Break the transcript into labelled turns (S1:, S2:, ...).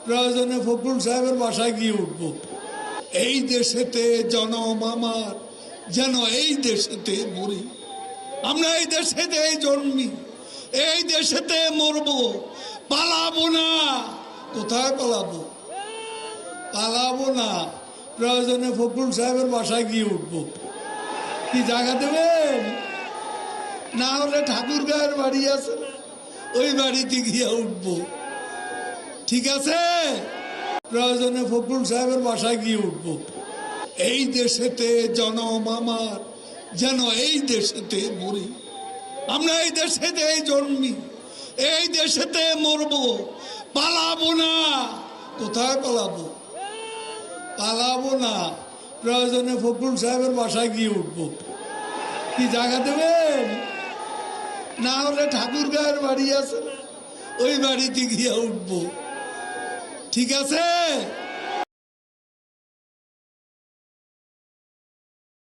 S1: প্রয়োজনে ফখরুল সাহেবের বাসায় গিয়ে উঠব। এই দেশেতে জনম আমার, যেন এই দেশেতে মরি। আমরা এই দেশেতে জন্মি, এই দেশেতে মরব, পালাবো না। কোথায় পালাবো? পালাবো না। প্রয়োজনে ফখরুল সাহেবের বাসায় গিয়ে উঠব। কি জায়গা দেবেন? না হলে ঠাকুরগাঁয়ের বাড়ি আছে না, ওই বাড়িতে গিয়ে উঠবো। ঠিক আছে? প্রয়োজনে ফখরুল সাহেবের বাসায় গিয়ে উঠবো। এই দেশেতে জনম আমার, যেন এই দেশেতে মরি। আমরা এই দেশেতে জন্মি, এই দেশেতে মরব, পালাবো না। কোথায় পালাবো? পালাবো না। প্রয়োজনে ফখরুল সাহেবের বাসায় গিয়ে উঠবো। কি জায়গা দেবেন? না হলে ঠাকুরগাঁয়ের বাড়ি আছে না, ওই বাড়িতে গিয়ে উঠবো। ঠিক আছে?